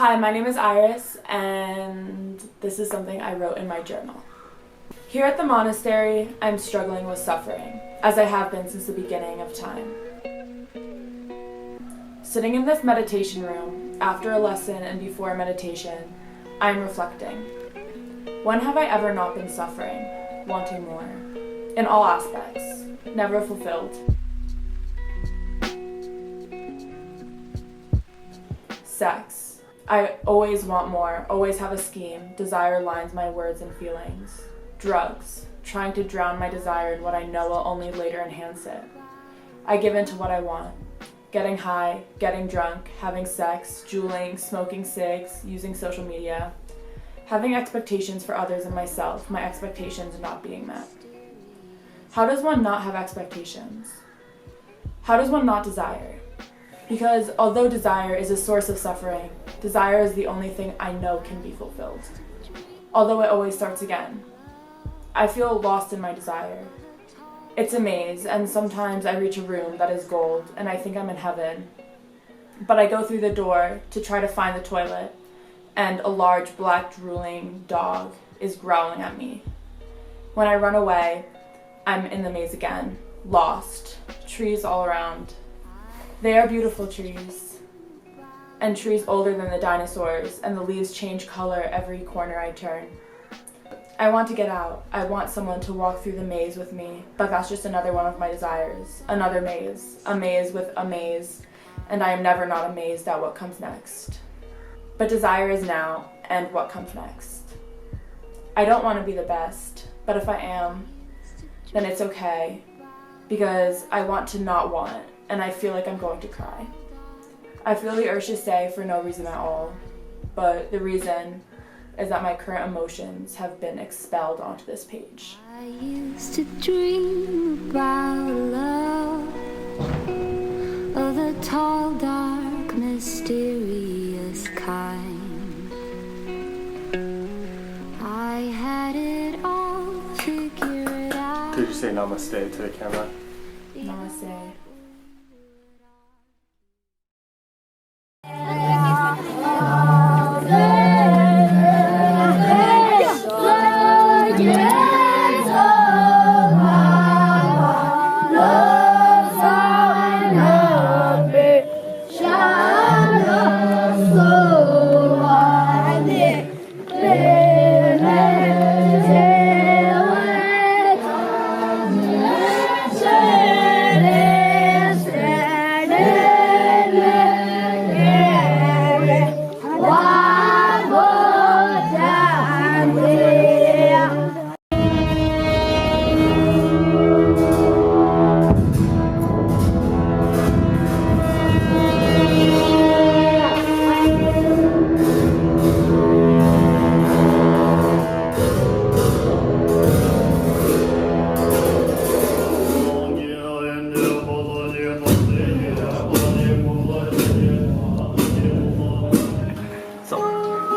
Hi, my name is Iris, and this is something I wrote in my journal. Here at the monastery, I'm struggling with suffering, as I have been since the beginning of time. Sitting in this meditation room, after a lesson and before a meditation, I'm reflecting. When have I ever not been suffering, wanting more? In all aspects, never fulfilled. Sex. I always want more, always have a scheme. Desire lines my words and feelings. Drugs. Trying to drown my desire in what I know will only later enhance it. I give in to what I want. Getting high, getting drunk, having sex, juuling, smoking cigs, using social media. Having expectations for others and myself, my expectations not being met. How does one not have expectations? How does one not desire? Because although desire is a source of suffering, desire is the only thing I know can be fulfilled. Although it always starts again. I feel lost in my desire. It's a maze, and sometimes I reach a room that is gold, and I think I'm in heaven. But I go through the door to try to find the toilet, and a large black drooling dog is growling at me. When I run away, I'm in the maze again, lost, trees all around. They are beautiful trees, and trees older than the dinosaurs, and the leaves change color every corner I turn. I want to get out. I want someone to walk through the maze with me, but that's just another one of my desires. Another maze. A maze with a maze, and I am never not amazed at what comes next. But desire is now, and what comes next. I don't want to be the best, but if I am, then it's okay, because I want to not want, and I feel like I'm going to cry. I feel the urge to say for no reason at all, but the reason is that my current emotions have been expelled onto this page. I used to dream about love, of the tall, dark, mysterious kind. I had it all figured out. Did you say namaste to the camera? Namaste.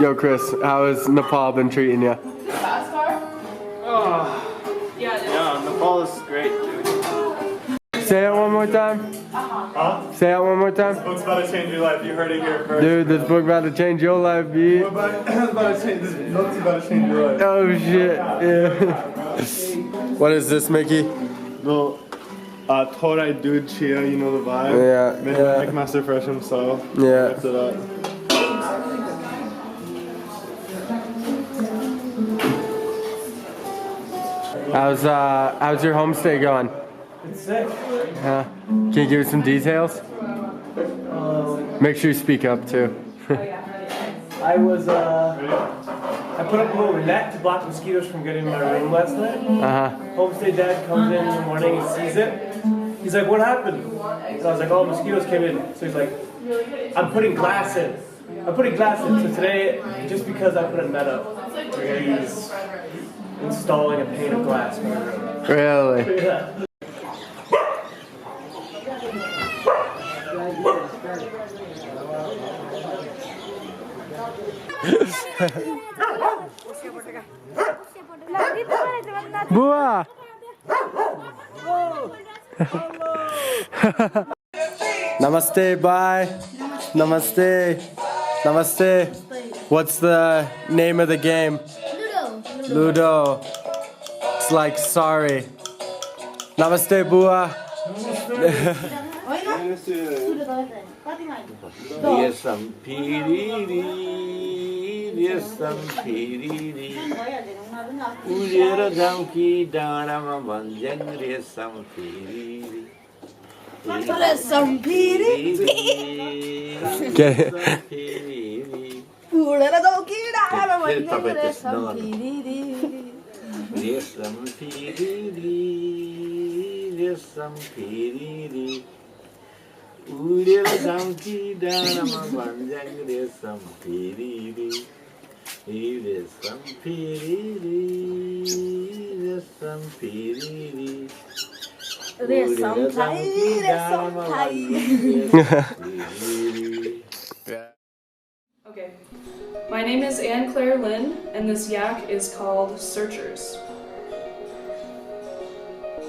Yo, Chris, how has Nepal been treating you? Fast car? Oh, yeah, Nepal is great, dude. Say it one more time. Huh? Say it one more time. This book's about to change your life. You heard it here first. Dude, this book about to change your life, B. This book's about to change your life. Oh shit, yeah. What is this, Mickey? Little Torai dude chia, you know the vibe? Yeah, Made yeah. by McMaster Fresh himself. Yeah. Lift it up. How's your homestay going? It's sick. Can you give us some details? Make sure you speak up too. I put up a little net to block mosquitoes from getting in my room last night. Homestay dad comes in the morning, he sees it. He's like, what happened? And I was like, oh, mosquitoes came in. So he's like, I'm putting glass in. So today, just because I put a net up, he's installing a pane of glass in my room. Really? Yeah. Bua! Namaste, bye. Namaste. Namaste. What's the name of the game? Ludo. It's like sorry. Namaste, Bua. Get it? Okay. My name is Anne Claire Lynn, and this yak is called Searchers.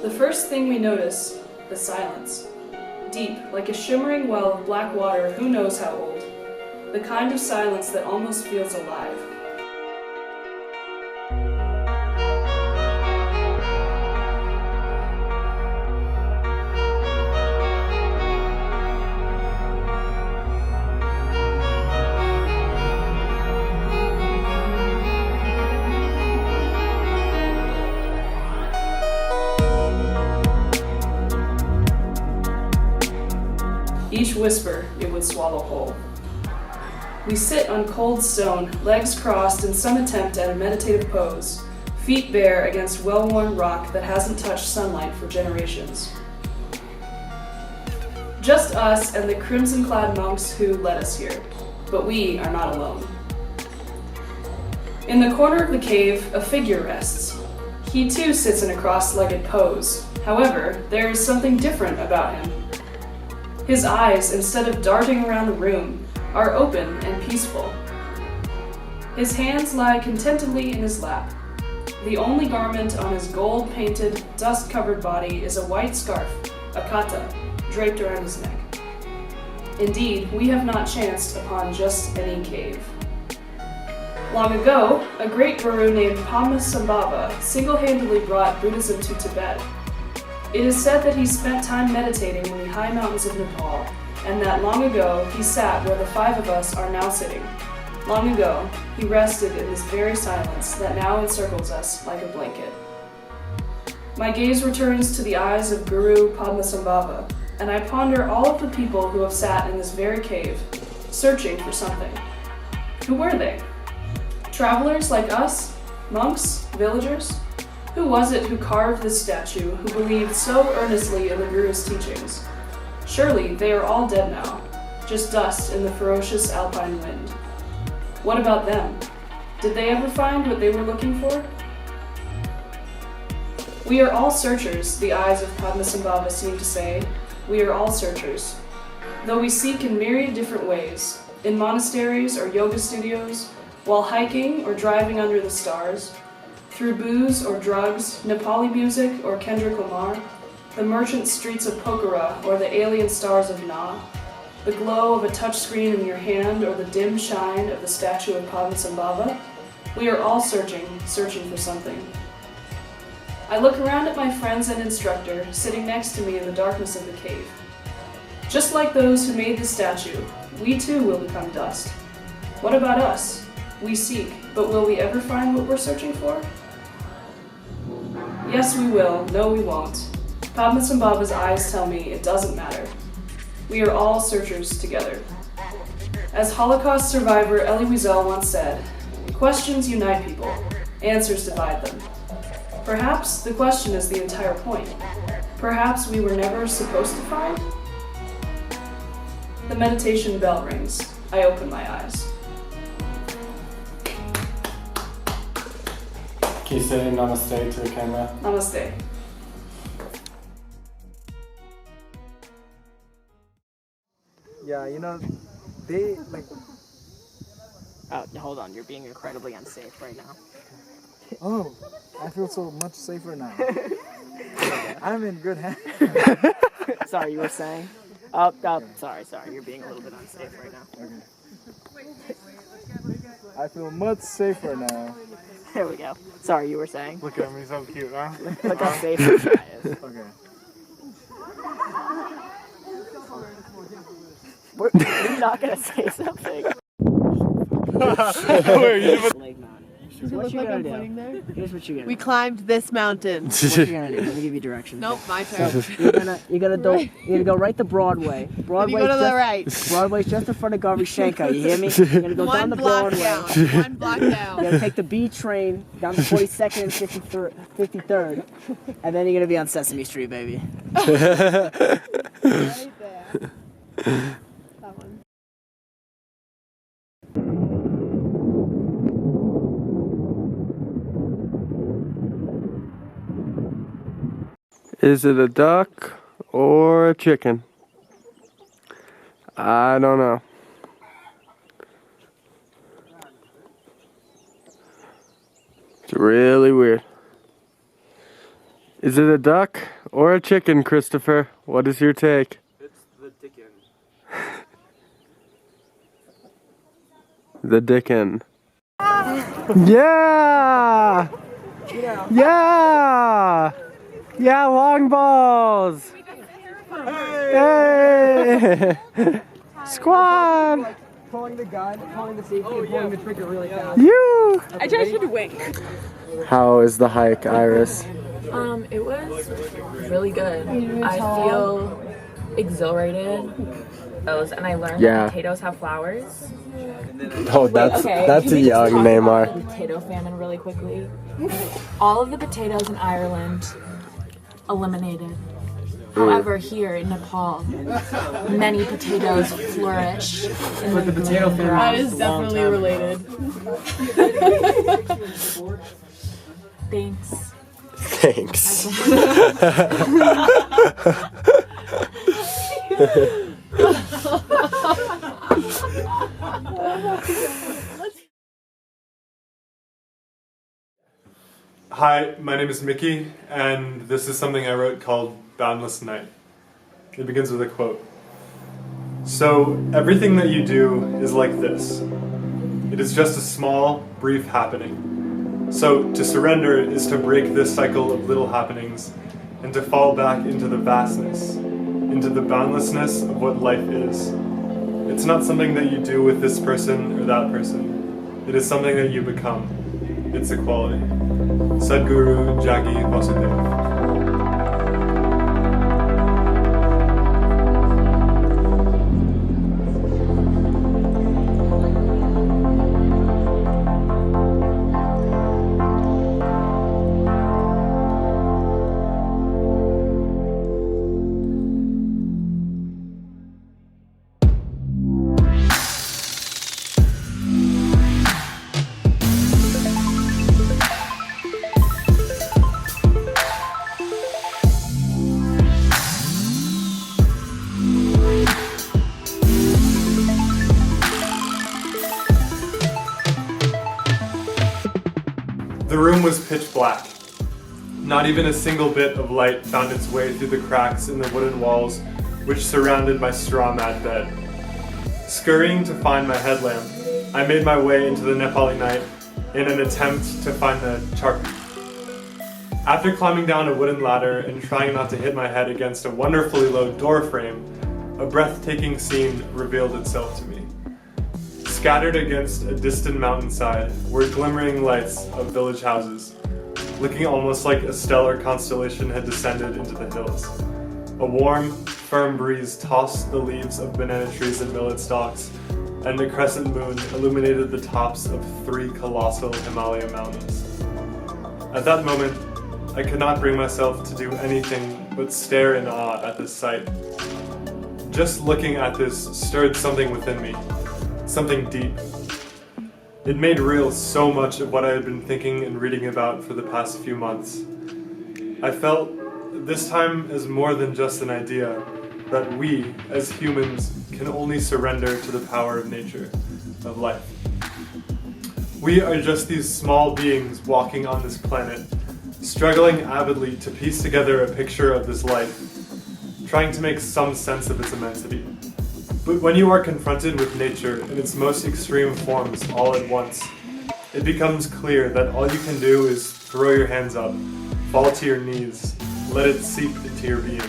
The first thing we notice, the silence. Deep, like a shimmering well of black water who knows how old. The kind of silence that almost feels alive. Each whisper it would swallow whole. We sit on cold stone, legs crossed in some attempt at a meditative pose, feet bare against well-worn rock that hasn't touched sunlight for generations. Just us and the crimson-clad monks who led us here, but we are not alone. In the corner of the cave, a figure rests. He too sits in a cross-legged pose. However, there is something different about him. His eyes, instead of darting around the room, are open and peaceful. His hands lie contentedly in his lap. The only garment on his gold-painted, dust-covered body is a white scarf, a kata, draped around his neck. Indeed, we have not chanced upon just any cave. Long ago, a great guru named Padmasambhava single-handedly brought Buddhism to Tibet. It is said that he spent time meditating in the high mountains of Nepal, and that long ago he sat where the five of us are now sitting. Long ago, he rested in this very silence that now encircles us like a blanket. My gaze returns to the eyes of Guru Padmasambhava, and I ponder all of the people who have sat in this very cave, searching for something. Who were they? Travelers like us? Monks? Villagers? Who was it who carved this statue, who believed so earnestly in the Guru's teachings? Surely they are all dead now, just dust in the ferocious alpine wind. What about them? Did they ever find what they were looking for? We are all searchers, the eyes of Padmasambhava seem to say. We are all searchers. Though we seek in myriad different ways, in monasteries or yoga studios, while hiking or driving under the stars, through booze or drugs, Nepali music or Kendrick Lamar, the merchant streets of Pokhara or the alien stars of Na, the glow of a touchscreen in your hand or the dim shine of the statue of Padmasambhava, we are all searching for something. I look around at my friends and instructor sitting next to me in the darkness of the cave. Just like those who made the statue, we too will become dust. What about us? We seek, but will we ever find what we're searching for? Yes, we will. No, we won't. Padmasambhava's eyes tell me it doesn't matter. We are all searchers together. As Holocaust survivor Elie Wiesel once said, questions unite people, answers divide them. Perhaps the question is the entire point. Perhaps we were never supposed to find? The meditation bell rings. I open my eyes. Can you say namaste to the camera? Namaste. Yeah, you know, they like. Oh, hold on, you're being incredibly unsafe right now. Oh, I feel so much safer now. I'm in good hands. Sorry, you were saying? Sorry, you're being a little bit unsafe right now. Okay. I feel much safer now. There we go. Sorry, you were saying. Look at me, so cute, huh? Look how safe this guy is. Okay. You're not gonna say something. Leg mount. Here's what you gotta do. Here's what you gotta do. We climbed this mountain. What you gonna do? Let me give you directions. Nope, my turn. You're gonna go right to Broadway. You Broadway. go to the right. Broadway's just in front of Gavishenko. You hear me? You're gonna go down One the block Broadway. down. One block down. You're gonna take the B train down to 42nd and 53rd, and then you're gonna be on Sesame Street, baby. Right there. That one. Is it a duck or a chicken? I don't know. It's really weird. Is it a duck or a chicken, Christopher? What is your take? It's the Dickens. The Dickon. Yeah! Yeah! Yeah, long balls! Hey! Squad! Pulling the gun, pulling the safety, and pulling the trigger really fast. You! I just should wink. How is the hike, Iris? It was really good. I feel exhilarated. And I learned that potatoes have flowers. Oh, that's Can a we just young talk about Neymar. the potato famine really quickly? All of the potatoes in Ireland eliminated. However, here in Nepal, many potatoes flourish in the potato famine That is definitely related. Thanks. Thanks. Hi, my name is Mickey, and this is something I wrote called Boundless Night. It begins with a quote. So, everything that you do is like this. It is just a small, brief happening. So, to surrender is to break this cycle of little happenings and to fall back into the vastness, into the boundlessness of what life is. It's not something that you do with this person or that person. It is something that you become. It's a quality. Sadhguru Jaggi Vasudev. The room was pitch black. Not even a single bit of light found its way through the cracks in the wooden walls which surrounded my straw mat bed. Scurrying to find my headlamp, I made my way into the Nepali night in an attempt to find the charpi. After climbing down a wooden ladder and trying not to hit my head against a wonderfully low door frame, a breathtaking scene revealed itself to me. Scattered against a distant mountainside were glimmering lights of village houses, looking almost like a stellar constellation had descended into the hills. A warm, firm breeze tossed the leaves of banana trees and millet stalks, and the crescent moon illuminated the tops of 3 colossal Himalaya mountains. At that moment, I could not bring myself to do anything but stare in awe at this sight. Just looking at this stirred something within me. Something deep. It made real so much of what I had been thinking and reading about for the past few months. I felt this time as more than just an idea, that we, as humans, can only surrender to the power of nature, of life. We are just these small beings walking on this planet, struggling avidly to piece together a picture of this life, trying to make some sense of its immensity. But when you are confronted with nature in its most extreme forms all at once, it becomes clear that all you can do is throw your hands up, fall to your knees, let it seep into your being.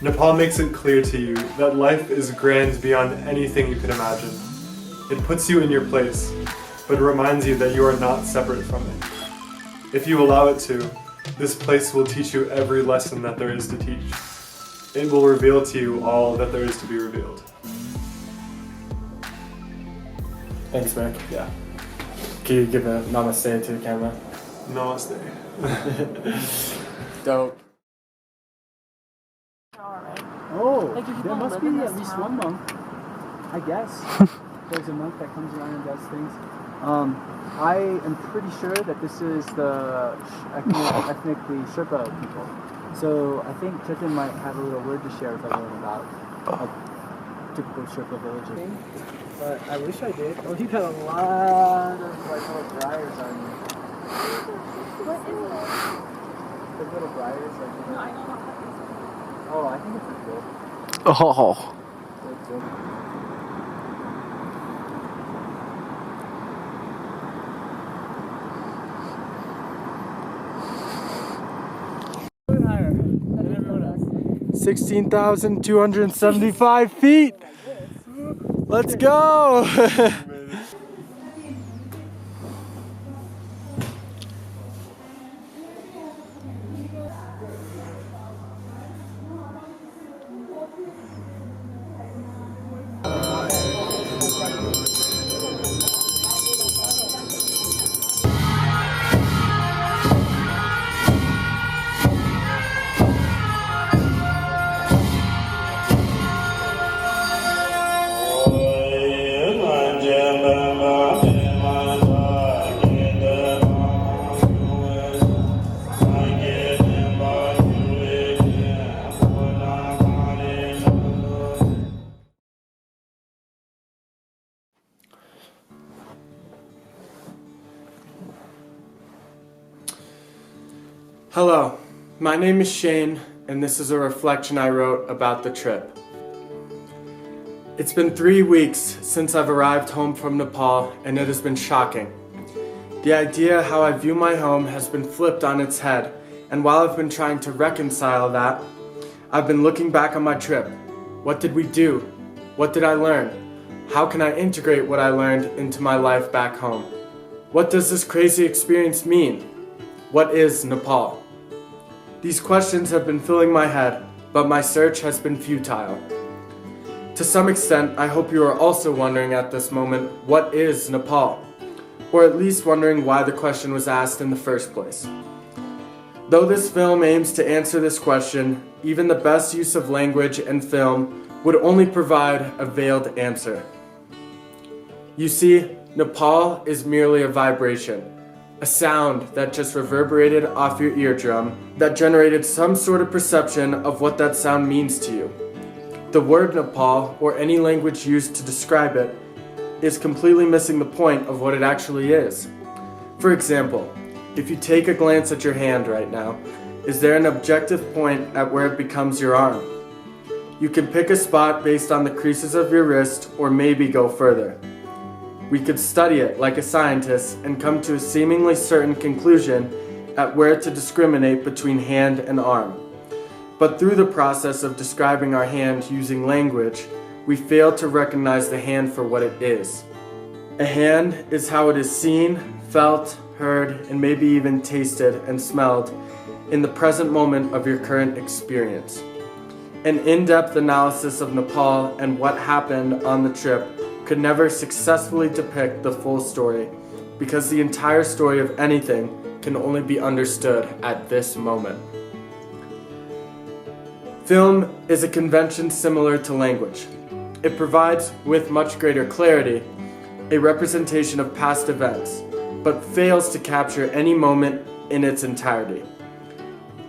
Nepal makes it clear to you that life is grand beyond anything you can imagine. It puts you in your place, but reminds you that you are not separate from it. If you allow it to, this place will teach you every lesson that there is to teach. It will reveal to you all that there is to be revealed. Thanks, Mac. Yeah. Can you give a namaste to the camera? Namaste. Dope. Oh, there must be at least one monk, I guess. There's a monk that comes around and does things. I am pretty sure that this is the ethnically Sherpa people. So I think Chetan might have a little word to share with everyone about a typical Sherpa village. But I wish I did. Oh, you got a lot of like little briars on you. What is it? The little briars, like. No, I don't know. Oh, I think it's a good. Oh. Good. Higher than everyone else. 16,275 feet. Let's go. Hello, my name is Shane, and this is a reflection I wrote about the trip. It's been 3 weeks since I've arrived home from Nepal, and it has been shocking. The idea how I view my home has been flipped on its head, and while I've been trying to reconcile that, I've been looking back on my trip. What did we do? What did I learn? How can I integrate what I learned into my life back home? What does this crazy experience mean? What is Nepal? These questions have been filling my head, but my search has been futile. To some extent, I hope you are also wondering at this moment, what is Nepal? Or at least wondering why the question was asked in the first place. Though this film aims to answer this question, even the best use of language and film would only provide a veiled answer. You see, Nepal is merely a vibration. A sound that just reverberated off your eardrum that generated some sort of perception of what that sound means to you. The word Nepal, or any language used to describe it, is completely missing the point of what it actually is. For example, if you take a glance at your hand right now, is there an objective point at where it becomes your arm? You can pick a spot based on the creases of your wrist, or maybe go further. We could study it like a scientist and come to a seemingly certain conclusion at where to discriminate between hand and arm. But through the process of describing our hand using language, we fail to recognize the hand for what it is. A hand is how it is seen, felt, heard, and maybe even tasted and smelled in the present moment of your current experience. An in-depth analysis of Nepal and what happened on the trip could never successfully depict the full story, because the entire story of anything can only be understood at this moment. Film is a convention similar to language. It provides, with much greater clarity, a representation of past events, but fails to capture any moment in its entirety.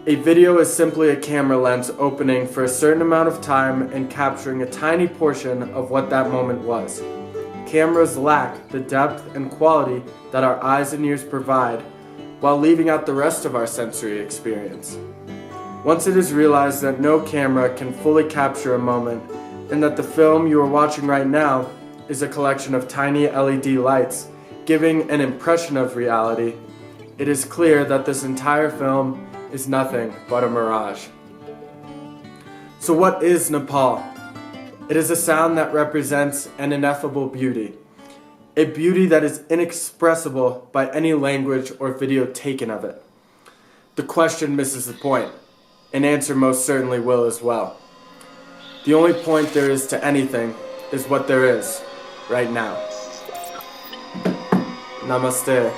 A video is simply a camera lens opening for a certain amount of time and capturing a tiny portion of what that moment was. Cameras lack the depth and quality that our eyes and ears provide, while leaving out the rest of our sensory experience. Once it is realized that no camera can fully capture a moment, and that the film you are watching right now is a collection of tiny LED lights giving an impression of reality, it is clear that this entire film is nothing but a mirage. So what is Nepal? It is a sound that represents an ineffable beauty, a beauty that is inexpressible by any language or video taken of it. The question misses the point. An answer most certainly will as well. The only point there is to anything is what there is right now. Namaste.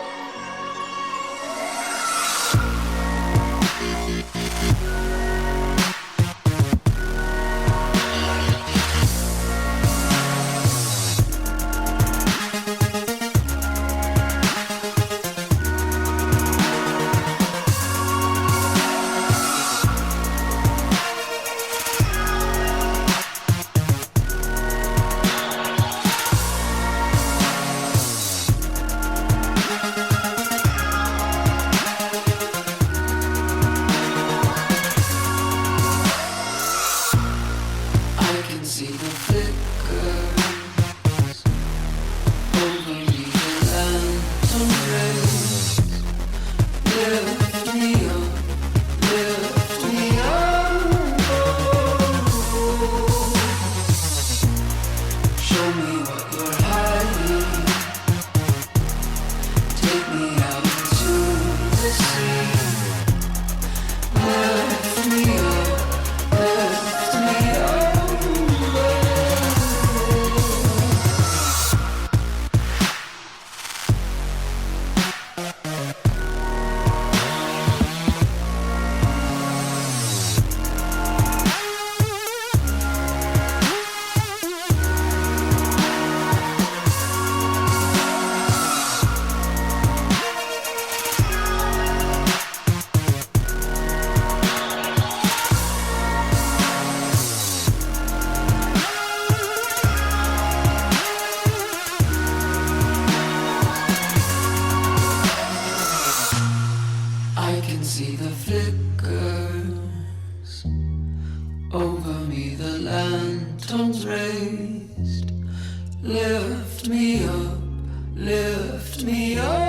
See the flickers over me, the lanterns raised. Lift me up, lift me up.